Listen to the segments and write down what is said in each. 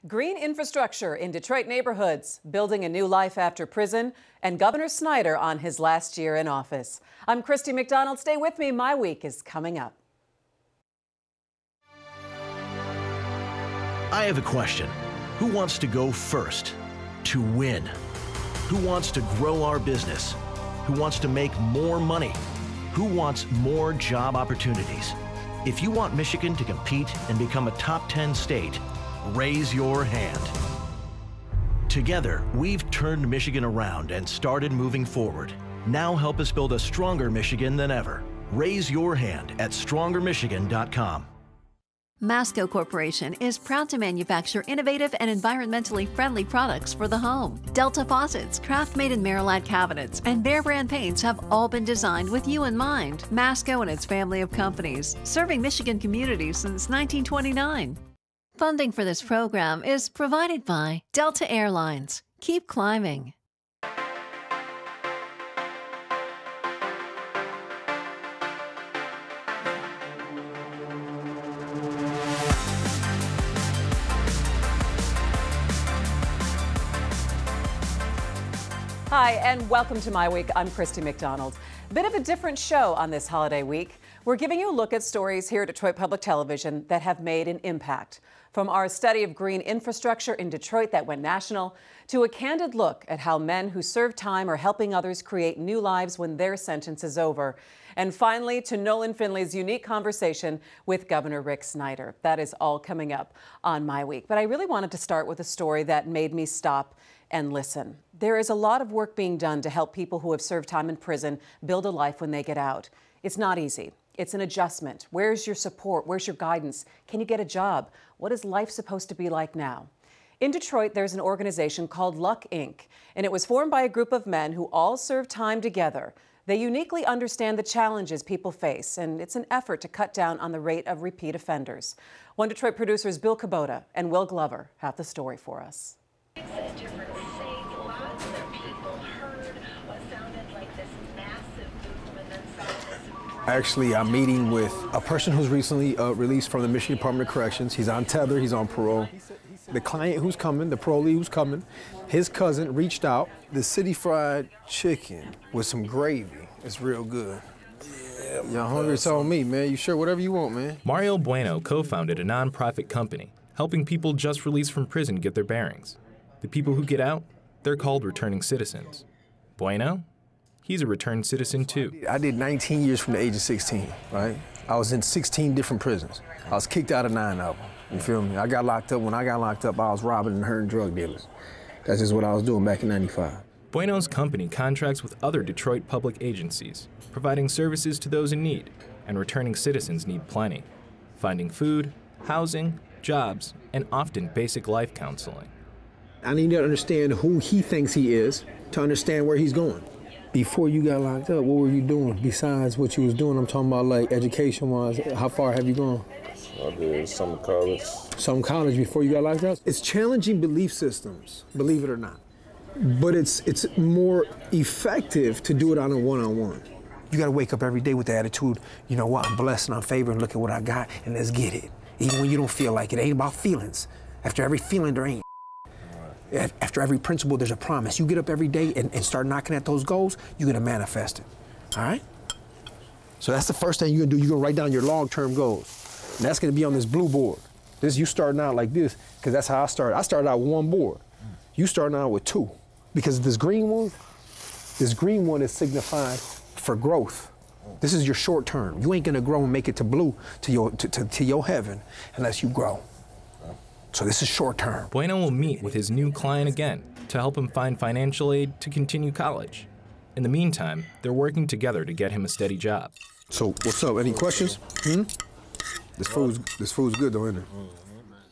Green infrastructure in Detroit neighborhoods, building a new life after prison, and Governor Snyder on his last year in office. I'm Christy McDonald. Stay with me. My Week is coming up. I have a question. Who wants to go first? To win? Who wants to grow our business? Who wants to make more money? Who wants more job opportunities? If you want Michigan to compete and become a top 10 state, raise your hand. Together, we've turned Michigan around and started moving forward. Now help us build a stronger Michigan than ever. Raise your hand at strongermichigan.com. Masco Corporation is proud to manufacture innovative and environmentally friendly products for the home. Delta faucets, craft-made in Merillat cabinets, and Behr brand paints have all been designed with you in mind. Masco and its family of companies, serving Michigan communities since 1929. Funding for this program is provided by Delta Airlines. Keep climbing. Hi, and welcome to My Week. I'm Christy McDonald. Bit of a different show on this holiday week. We're giving you a look at stories here at Detroit Public Television that have made an impact. From our study of green infrastructure in Detroit that went national, to a candid look at how men who serve time are helping others create new lives when their sentence is over. And finally, to Nolan Finley's unique conversation with Governor Rick Snyder. That is all coming up on My Week. But I really wanted to start with a story that made me stop and listen. There is a lot of work being done to help people who have served time in prison build a life when they get out. It's not easy. It's an adjustment. Where's your support? Where's your guidance? Can you get a job? What is life supposed to be like now? In Detroit, there's an organization called Luck, Inc., and it was formed by a group of men who all serve time together. They uniquely understand the challenges people face, and it's an effort to cut down on the rate of repeat offenders. One Detroit producers Bill Kubota and Will Glover have the story for us. Actually, I'm meeting with a person who's recently released from the Michigan Department of Corrections. He's on tether, he's on parole. The client who's coming, the parolee who's coming, his cousin reached out. The city fried chicken with some gravy. It's real good. Yeah, y'all hungry? So me, man. You sure? Whatever you want, man. Mario Bueno co-founded a nonprofit company, helping people just released from prison get their bearings. The people who get out, they're called returning citizens. Bueno? He's a returned citizen, too. I did 19 years from the age of 16, right? I was in 16 different prisons. I was kicked out of 9 of them, you feel me? I got locked up. When I got locked up, I was robbing and hurting drug dealers. That's just what I was doing back in '95. Bueno's company contracts with other Detroit public agencies, providing services to those in need, and returning citizens need plenty. Finding food, housing, jobs, and often basic life counseling. I need to understand who he thinks he is to understand where he's going. Before you got locked up, what were you doing besides what you was doing? I'm talking about like education-wise. How far have you gone? I did some college. Some college before you got locked up? It's challenging belief systems, believe it or not. But it's more effective to do it on a one-on-one. You gotta wake up every day with the attitude, you know what, I'm blessed and I'm favored and look at what I got and let's get it. Even when you don't feel like it, ain't about feelings. After every feeling, there ain't. After every principle, there's a promise. You get up every day and start knocking at those goals, you're gonna manifest it, all right? So that's the first thing you're gonna do. You're gonna write down your long-term goals. And that's gonna be on this blue board. This, you starting out like this, because that's how I started. I started out with 1 board. You starting out with 2. Because this green one is signified for growth. This is your short term. You ain't gonna grow and make it to blue, to your heaven, unless you grow. So this is short term. Bueno will meet with his new client again to help him find financial aid to continue college. In the meantime, they're working together to get him a steady job. So what's up? Any questions? This food's good though, isn't it?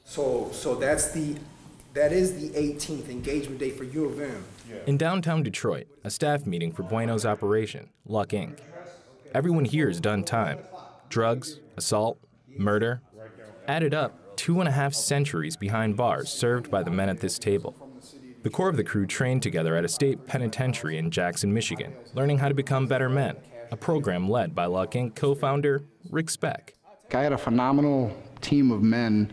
So that is the 18th engagement day for U of M. In downtown Detroit, a staff meeting for Bueno's operation, Luck Inc. Everyone here has done time. Drugs, assault, murder. Added up, 2.5 centuries behind bars served by the men at this table. The core of the crew trained together at a state penitentiary in Jackson, Michigan, learning how to become better men, a program led by Luck Inc. co-founder Rick Speck. I had a phenomenal team of men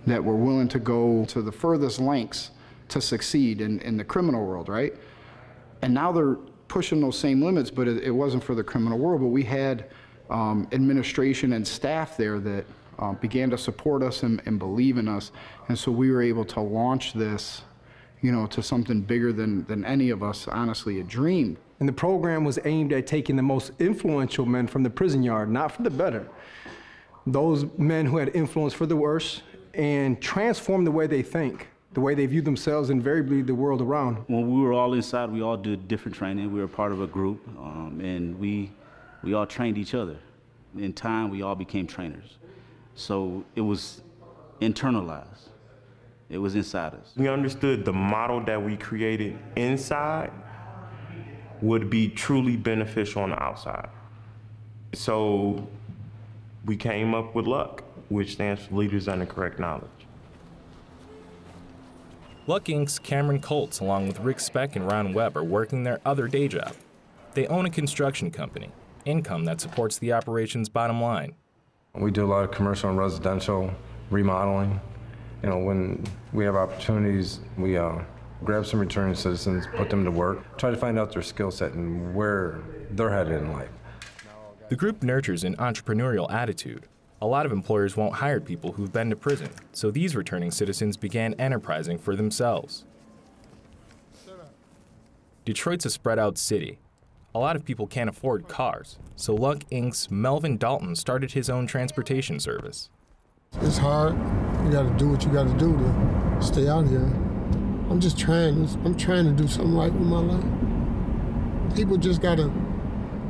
that were willing to go to the furthest lengths to succeed in the criminal world, right? And now they're pushing those same limits, but it wasn't for the criminal world. But we had administration and staff there that began to support us and believe in us. And so we were able to launch this, you know, to something bigger than any of us honestly had dreamed. And the program was aimed at taking the most influential men from the prison yard, not for the better, those men who had influence for the worse, and transform the way they think, the way they view themselves, and invariably the world around. When we were all inside, we all did different training. We were part of a group, and we all trained each other. In time, we all became trainers. So it was internalized. It was inside us. We understood the model that we created inside would be truly beneficial on the outside. So we came up with LUCK, which stands for Leaders Under Correct Knowledge. LUCK Inc.'s Cameron Colts, along with Rick Speck and Ron Webb, are working their other day job. They own a construction company, income that supports the operation's bottom line. We do a lot of commercial and residential remodeling. You know, when we have opportunities, we grab some returning citizens, put them to work, try to find out their skill set and where they're headed in life. The group nurtures an entrepreneurial attitude. A lot of employers won't hire people who've been to prison, so these returning citizens began enterprising for themselves. Detroit's a spread-out city. A lot of people can't afford cars, so LUCK Inc.'s Melvin Dalton started his own transportation service. It's hard. You gotta do what you gotta do to stay out here. I'm trying to do something right with my life. People just gotta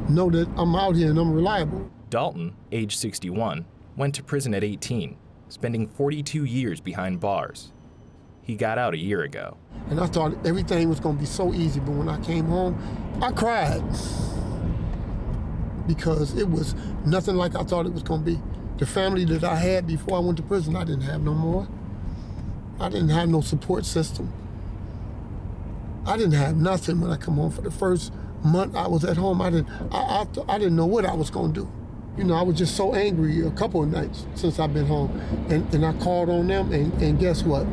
know that I'm out here and I'm reliable. Dalton, age 61, went to prison at 18, spending 42 years behind bars. He got out a year ago. And I thought everything was gonna be so easy, but when I came home, I cried. Because it was nothing like I thought it was gonna be. The family that I had before I went to prison, I didn't have no more. I didn't have no support system. I didn't have nothing when I come home. For the first month I was at home, I didn't know what I was gonna do. You know, I was just so angry a couple of nights since I've been home. And I called on them, and guess what?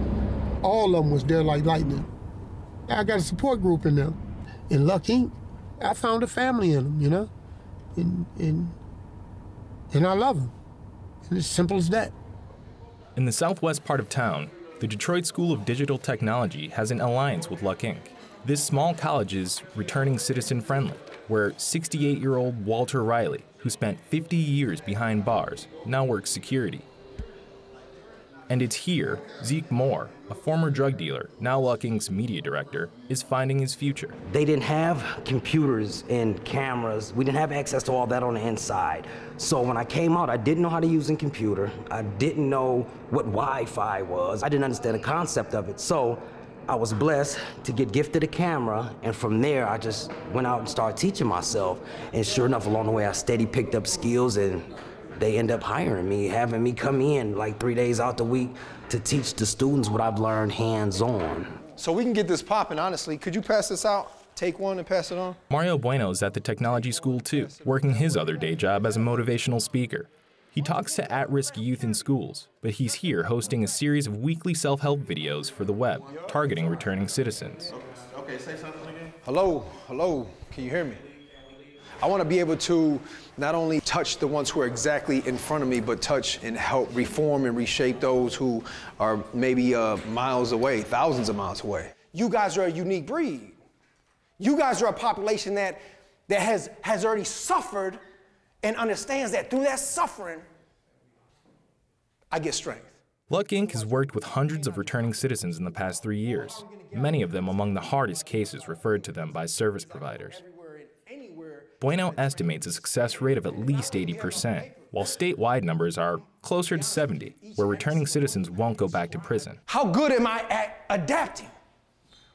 All of them was there like lightning. I got a support group in them. In LUCK Inc., I found a family in them, you know? And I love them. And it's simple as that. In the southwest part of town, the Detroit School of Digital Technology has an alliance with LUCK Inc. This small college is returning citizen-friendly, where 68-year-old Walter Riley, who spent 50 years behind bars, now works security. And it's here Zeke Moore, a former drug dealer, now LUCK Inc.'s media director, is finding his future. They didn't have computers and cameras. We didn't have access to all that on the inside. So when I came out, I didn't know how to use a computer. I didn't know what Wi-Fi was. I didn't understand the concept of it. So I was blessed to get gifted a camera, and from there I just went out and started teaching myself. And sure enough, along the way I steady picked up skills, and they end up hiring me, having me come in like 3 days out the week to teach the students what I've learned hands-on. So we can get this popping, honestly. Could you pass this out? Take one and pass it on? Mario Bueno is at the technology school too, working his other day job as a motivational speaker. He talks to at-risk youth in schools, but he's here hosting a series of weekly self-help videos for the web, targeting returning citizens. Okay, say something again. Hello, hello, can you hear me? I want to be able to not only touch the ones who are exactly in front of me, but touch and help reform and reshape those who are maybe miles away, thousands of miles away. You guys are a unique breed. You guys are a population that has already suffered and understands that through that suffering, I get strength. LUCK Inc. has worked with hundreds of returning citizens in the past 3 years, many of them among the hardest cases referred to them by service providers. Bueno estimates a success rate of at least 80%, while statewide numbers are closer to 70%, where returning citizens won't go back to prison. How good am I at adapting,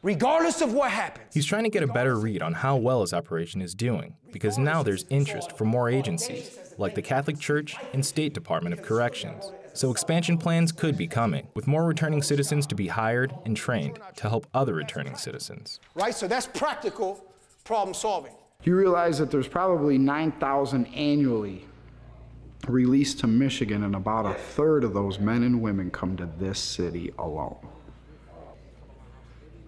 regardless of what happens? He's trying to get a better read on how well his operation is doing, because now there's interest from more agencies, like the Catholic Church and State Department of Corrections. So expansion plans could be coming, with more returning citizens to be hired and trained to help other returning citizens. Right, so that's practical problem solving. You realize that there's probably 9,000 annually released to Michigan, and about a third of those men and women come to this city alone.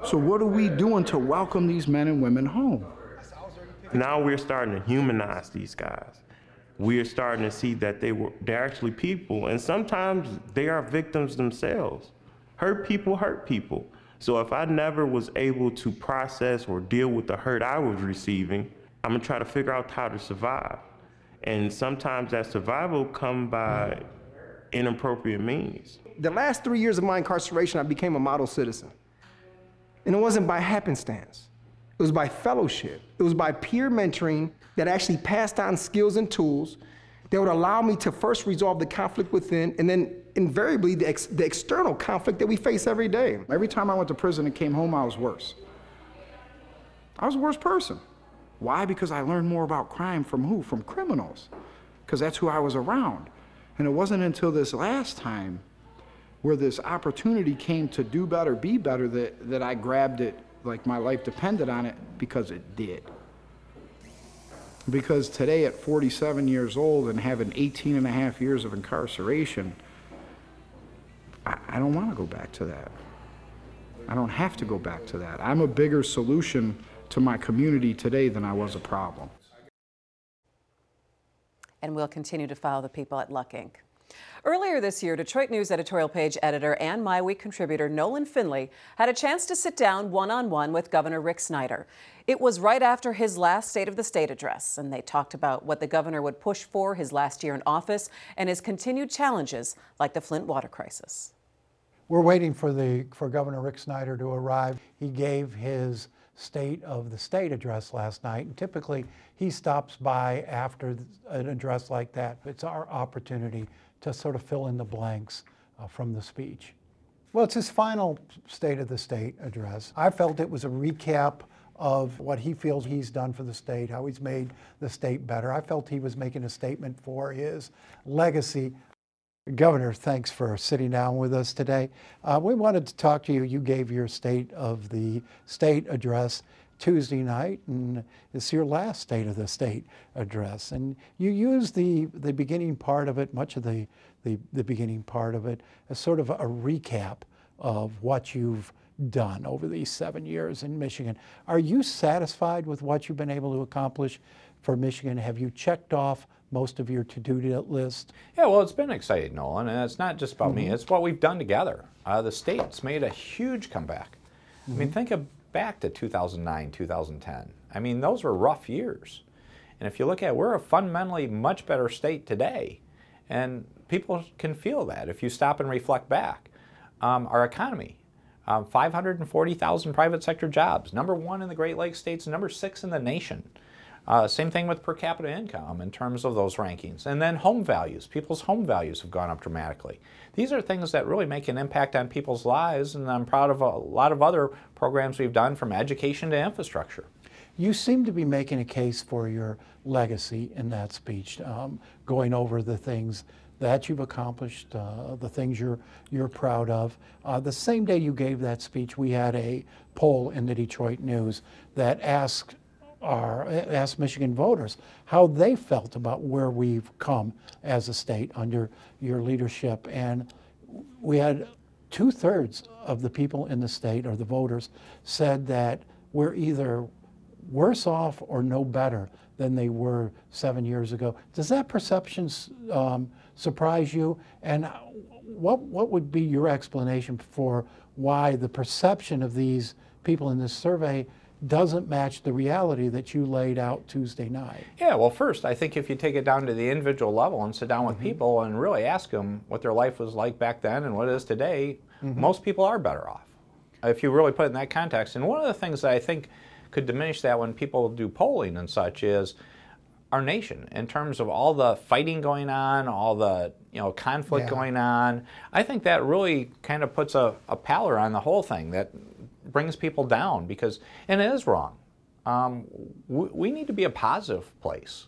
So what are we doing to welcome these men and women home? Now we're starting to humanize these guys. We're starting to see that they're actually people, and sometimes they are victims themselves. Hurt people. So if I never was able to process or deal with the hurt I was receiving, I'm gonna try to figure out how to survive. And sometimes that survival comes by inappropriate means. The last 3 years of my incarceration, I became a model citizen. And it wasn't by happenstance. It was by fellowship. It was by peer mentoring that actually passed on skills and tools that would allow me to first resolve the conflict within, and then invariably the external conflict that we face every day. Every time I went to prison and came home, I was worse. I was a worse person. Why? Because I learned more about crime from who? From criminals. Because that's who I was around. And it wasn't until this last time where this opportunity came to do better, be better, that I grabbed it like my life depended on it, because it did. Because today at 47 years old and having 18 and a half years of incarceration, I don't want to go back to that. I don't have to go back to that. I'm a bigger solution to my community today than I was a problem. And we'll continue to follow the people at Luck Inc. Earlier this year, Detroit News editorial page editor and MiWeek contributor Nolan Finley had a chance to sit down one-on-one with Governor Rick Snyder. It was right after his last State of the State address, and they talked about what the governor would push for his last year in office and his continued challenges like the Flint water crisis. We're waiting for Governor Rick Snyder to arrive. He gave his State of the State address last night, and typically he stops by after an address like that. It's our opportunity to sort of fill in the blanks from the speech. Well, it's his final State of the State address. I felt it was a recap of what he feels he's done for the state, how he's made the state better. I felt he was making a statement for his legacy. Governor, thanks for sitting down with us today. We wanted to talk to you. You gave your State of the State address Tuesday night, and it's your last State of the State address. And you used the beginning part of it, much of the beginning part of it, as sort of a recap of what you've done over these 7 years in Michigan. Are you satisfied with what you've been able to accomplish for Michigan? Have you checked off most of your to-do list? Yeah, well, it's been exciting, Nolan, and it's not just about me. It's what we've done together. The state's made a huge comeback. I mean, think back to 2009, 2010. I mean, those were rough years. And if you look at it, we're a fundamentally much better state today. And people can feel that if you stop and reflect back. Our economy, 540,000 private sector jobs, #1 in the Great Lakes states, #6 in the nation. Same thing with per capita income in terms of those rankings. And then home values. People's home values have gone up dramatically. These are things that really make an impact on people's lives, and I'm proud of a lot of other programs we've done, from education to infrastructure. You seem to be making a case for your legacy in that speech, going over the things that you've accomplished, the things you're proud of. The same day you gave that speech, we had a poll in the Detroit News that asked Michigan voters how they felt about where we've come as a state under your leadership. And we had 2/3 of the people in the state, or the voters, said that we're either worse off or no better than they were 7 years ago. Does that perception surprise you? And what would be your explanation for why the perception of these people in this survey doesn't match the reality that you laid out Tuesday night? Yeah, well, first, I think if you take it down to the individual level and sit down with people and really ask them what their life was like back then and what it is today, most people are better off, if you really put it in that context. And one of the things that I think could diminish that when people do polling and such is our nation, in terms of all the fighting going on, all the conflict going on. I think that really kind of puts a pallor on the whole thing that brings people down, because, and it is wrong. We need to be a positive place.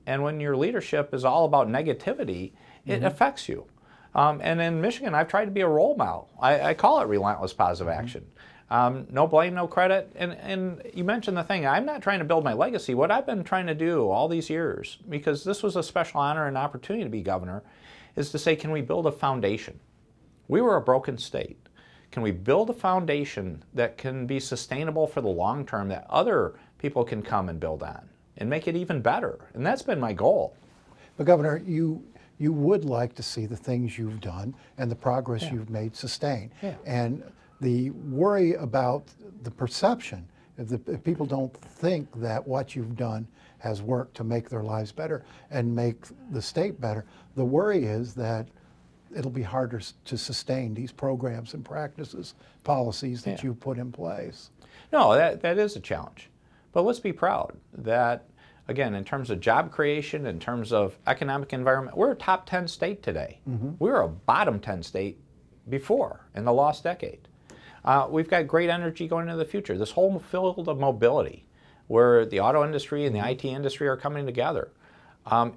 And when your leadership is all about negativity, it affects you. And in Michigan, I've tried to be a role model. I call it relentless positive action. No blame, no credit. And you mentioned the thing, I'm not trying to build my legacy. What I've been trying to do all these years, because this was a special honor and opportunity to be governor, is to say, can we build a foundation? We were a broken state. Can we build a foundation that can be sustainable for the long term, that other people can come and build on and make it even better? And that's been my goal. But Governor, you would like to see the things you've done and the progress you've made sustain. And the worry about the perception, if people don't think that what you've done has worked to make their lives better and make the state better, the worry is that it'll be harder to sustain these programs and practices, policies that you've put in place. No, that is a challenge. But let's be proud that, again, in terms of job creation, in terms of economic environment, we're a top 10 state today. We were a bottom 10 state before in the lost decade. We've got great energy going into the future. This whole field of mobility, where the auto industry and the IT industry are coming together,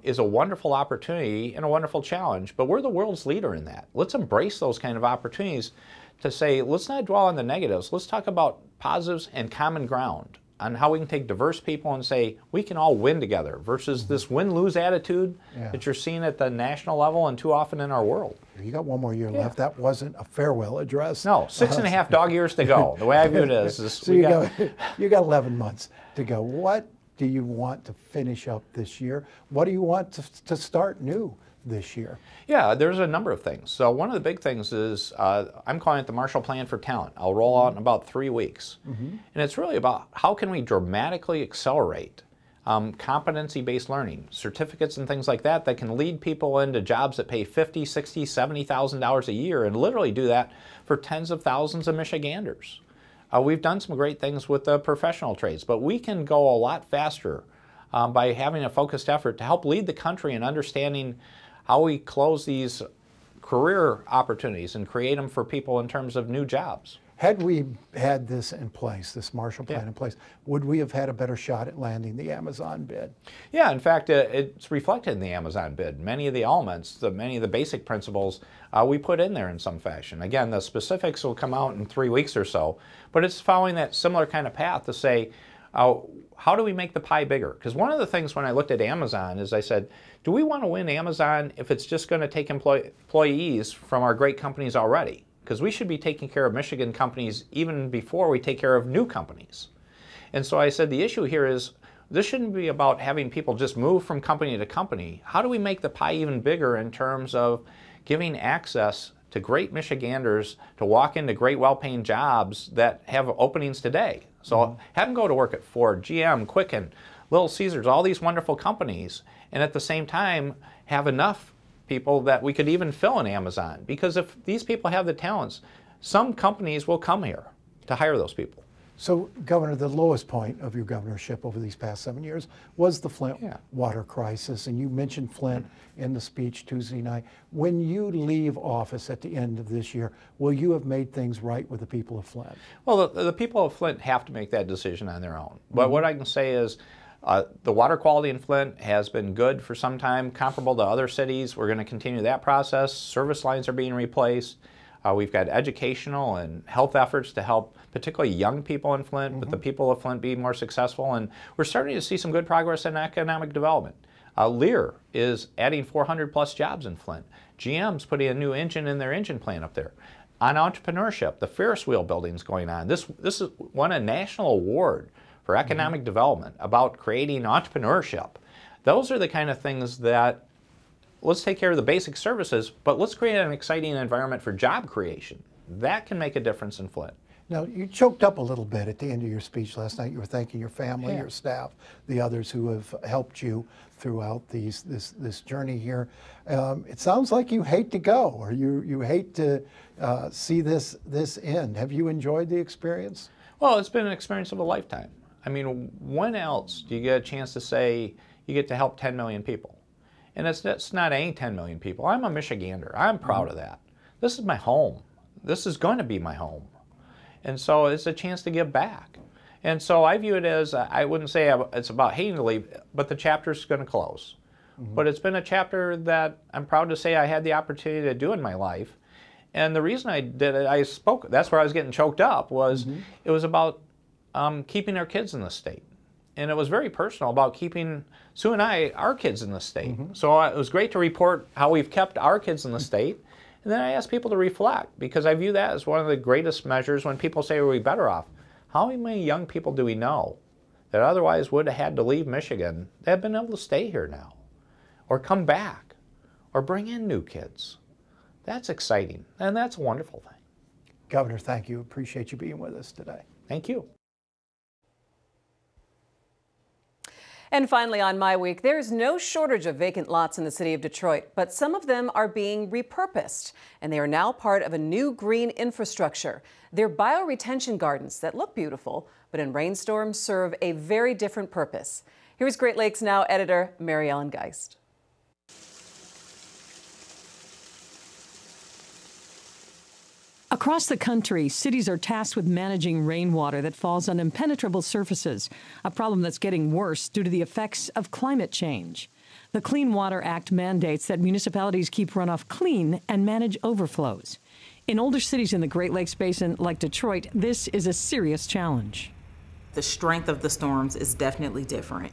is a wonderful opportunity and a wonderful challenge, but we're the world's leader in that. Let's embrace those kind of opportunities to say, let's not dwell on the negatives. Let's talk about positives and common ground on how we can take diverse people and say, we can all win together, versus this win-lose attitude that you're seeing at the national level and too often in our world. You got one more year left. That wasn't a farewell address. No, 6.5 dog years to go. The way I view it is so you got 11 months to go. What do you want to finish up this year? What do you want to start new this year? Yeah, there's a number of things. So one of the big things is I'm calling it the Marshall Plan for Talent. I'll roll out in about 3 weeks. And it's really about how can we dramatically accelerate competency-based learning, certificates and things like that that can lead people into jobs that pay $50,000, $60,000, $70,000 a year, and literally do that for tens of thousands of Michiganders. We've done some great things with the professional trades, but we can go a lot faster by having a focused effort to help lead the country in understanding how we close these career opportunities and create them for people in terms of new jobs. Had we had this in place, this Marshall Plan in place, would we have had a better shot at landing the Amazon bid? Yeah, in fact, it's reflected in the Amazon bid. Many of the elements, many of the basic principles, we put in there in some fashion. Again, the specifics will come out in 3 weeks or so, but it's following that similar kind of path to say, how do we make the pie bigger? Because one of the things when I looked at Amazon is I said, do we want to win Amazon if it's just going to take employees from our great companies already? Because we should be taking care of Michigan companies even before we take care of new companies. And so I said the issue here is this shouldn't be about having people just move from company to company. How do we make the pie even bigger in terms of giving access to great Michiganders to walk into great well-paying jobs that have openings today? So have them go to work at Ford, GM, Quicken, Little Caesars, all these wonderful companies, and at the same time have enough people that we could even fill in Amazon. Because if these people have the talents, some companies will come here to hire those people. So, Governor, the lowest point of your governorship over these past 7 years was the Flint water crisis, and you mentioned Flint in the speech Tuesday night. When you leave office at the end of this year, will you have made things right with the people of Flint? Well, the people of Flint have to make that decision on their own. But what I can say is the water quality in Flint has been good for some time, comparable to other cities. We're going to continue that process. Service lines are being replaced. We've got educational and health efforts to help particularly young people in Flint, but the people of Flint be more successful. And we're starting to see some good progress in economic development. Lear is adding 400 plus jobs in Flint. GM's putting a new engine in their engine plant up there. On entrepreneurship, the Ferris wheel building's going on. This is won a national award for economic development about creating entrepreneurship. Those are the kind of things that, let's take care of the basic services, but let's create an exciting environment for job creation. That can make a difference in Flint. Now, you choked up a little bit at the end of your speech last night. You were thanking your family, your staff, the others who have helped you throughout this journey here. It sounds like you hate to go, or you hate to see this end. Have you enjoyed the experience? Well, it's been an experience of a lifetime. I mean, when else do you get a chance to say you get to help 10 million people? And it's not any 10 million people. I'm a Michigander. I'm proud of that. This is my home. This is going to be my home. And so it's a chance to give back. And so I view it as, I wouldn't say it's about hating to leave, but the chapter's going to close. But it's been a chapter that I'm proud to say I had the opportunity to do in my life. And the reason I did it, I spoke, that's where I was getting choked up, was it was about keeping our kids in the state. And it was very personal about keeping Sue and I, our kids in the state. So it was great to report how we've kept our kids in the state. And then I asked people to reflect, because I view that as one of the greatest measures when people say, are we better off? How many young people do we know that otherwise would have had to leave Michigan that have been able to stay here now, or come back, or bring in new kids? That's exciting, and that's a wonderful thing. Governor, thank you. Appreciate you being with us today. Thank you. And finally on MiWeek, there is no shortage of vacant lots in the city of Detroit, but some of them are being repurposed, and they are now part of a new green infrastructure. They're bioretention gardens that look beautiful, but in rainstorms serve a very different purpose. Here's Great Lakes Now editor Mary Ellen Geist. Across the country, cities are tasked with managing rainwater that falls on impenetrable surfaces, a problem that's getting worse due to the effects of climate change. The Clean Water Act mandates that municipalities keep runoff clean and manage overflows. In older cities in the Great Lakes Basin, like Detroit, this is a serious challenge. The strength of the storms is definitely different.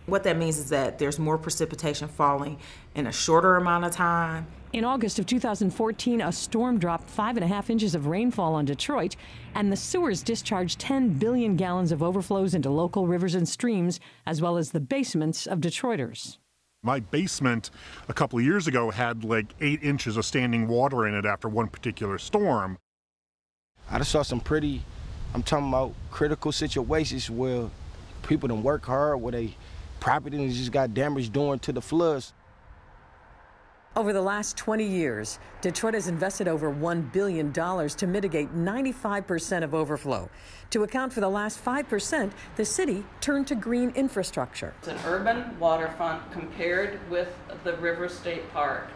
What that means is that there's more precipitation falling in a shorter amount of time. In August of 2014, a storm dropped 5.5 inches of rainfall on Detroit, and the sewers discharged 10 billion gallons of overflows into local rivers and streams, as well as the basements of Detroiters. My basement a couple of years ago had like 8 inches of standing water in it after one particular storm. I just saw some pretty, I'm talking about critical situations where people done work hard, where they property just got damaged during to the floods. Over the last 20 years, Detroit has invested over $1 billion to mitigate 95% of overflow. To account for the last 5%, the city turned to green infrastructure. It's an urban waterfront compared with the River State Park.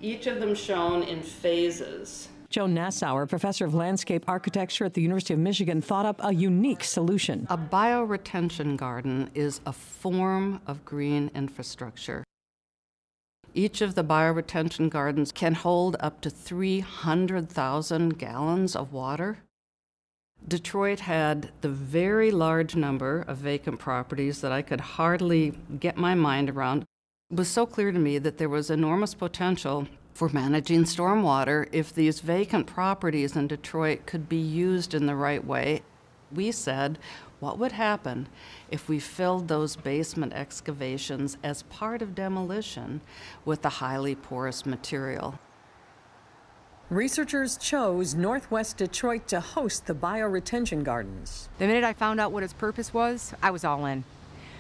Each of them shown in phases. Joan Nassauer, professor of landscape architecture at the University of Michigan, thought up a unique solution. A bioretention garden is a form of green infrastructure. Each of the bioretention gardens can hold up to 300,000 gallons of water. Detroit had the very large number of vacant properties that I could hardly get my mind around. It was so clear to me that there was enormous potential for managing stormwater if these vacant properties in Detroit could be used in the right way. We said, what would happen if we filled those basement excavations as part of demolition with the highly porous material? Researchers chose Northwest Detroit to host the bioretention gardens. The minute I found out what its purpose was, I was all in.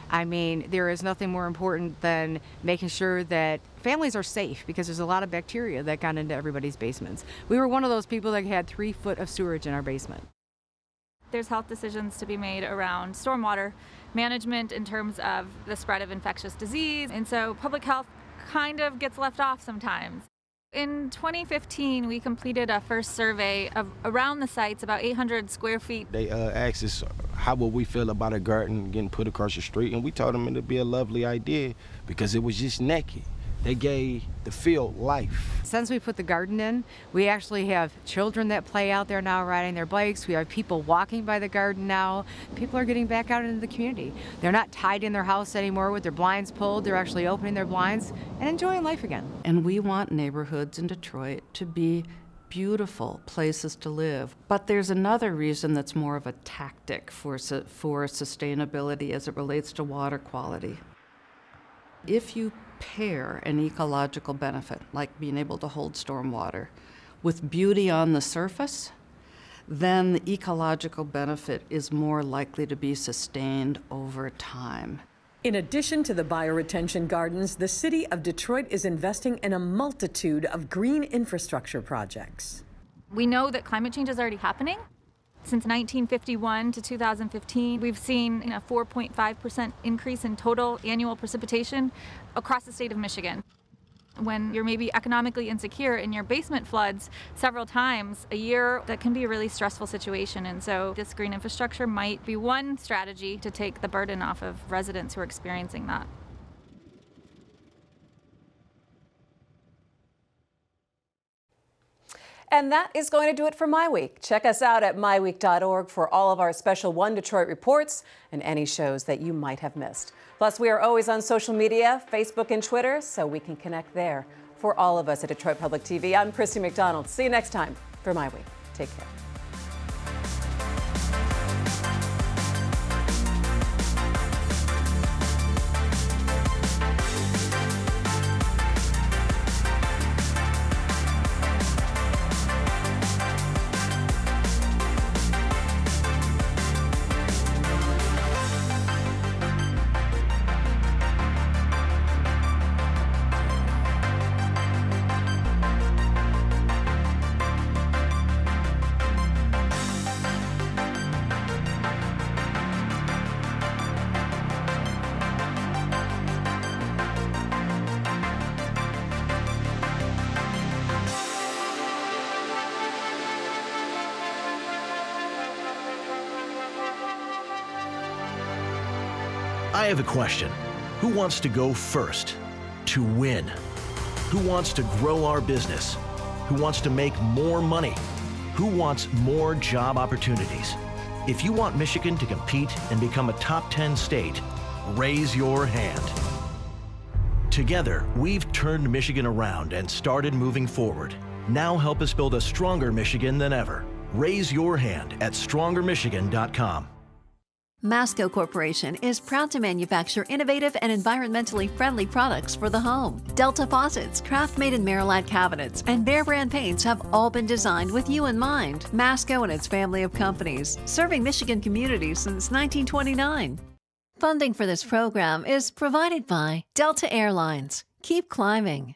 I mean, there is nothing more important than making sure that families are safe, because there's a lot of bacteria that got into everybody's basements. We were one of those people that had 3 foot of sewage in our basement. There's health decisions to be made around stormwater management in terms of the spread of infectious disease, and so public health kind of gets left off sometimes. In 2015, we completed a first survey of around the sites, about 800 square feet. They asked us how would we feel about a garden getting put across the street, and we told them it'd be a lovely idea because it was just naked. They gave the field life. Since we put the garden in, we actually have children that play out there now riding their bikes. We have people walking by the garden now. People are getting back out into the community. They're not tied in their house anymore with their blinds pulled. They're actually opening their blinds and enjoying life again. And we want neighborhoods in Detroit to be beautiful places to live. But there's another reason that's more of a tactic for sustainability as it relates to water quality. If you pair an ecological benefit, like being able to hold stormwater, with beauty on the surface, then the ecological benefit is more likely to be sustained over time. In addition to the bioretention gardens, the city of Detroit is investing in a multitude of green infrastructure projects. We know that climate change is already happening. Since 1951 to 2015, we've seen a 4.5% increase in total annual precipitation across the state of Michigan. When you're maybe economically insecure and your basement floods several times a year, that can be a really stressful situation. And so this green infrastructure might be one strategy to take the burden off of residents who are experiencing that. And that is going to do it for My Week. Check us out at MiWeek.org for all of our special One Detroit reports and any shows that you might have missed. Plus, we are always on social media, Facebook and Twitter, so we can connect there. For all of us at Detroit Public TV, I'm Christy McDonald. See you next time for My Week. Take care. I have a question. Who wants to go first? To win? Who wants to grow our business? Who wants to make more money? Who wants more job opportunities? If you want Michigan to compete and become a top 10 state, raise your hand. Together, we've turned Michigan around and started moving forward. Now help us build a stronger Michigan than ever. Raise your hand at strongermichigan.com. Masco Corporation is proud to manufacture innovative and environmentally friendly products for the home. Delta faucets, craft-made in Merillat cabinets, and Behr brand paints have all been designed with you in mind. Masco and its family of companies, serving Michigan communities since 1929. Funding for this program is provided by Delta Airlines. Keep climbing.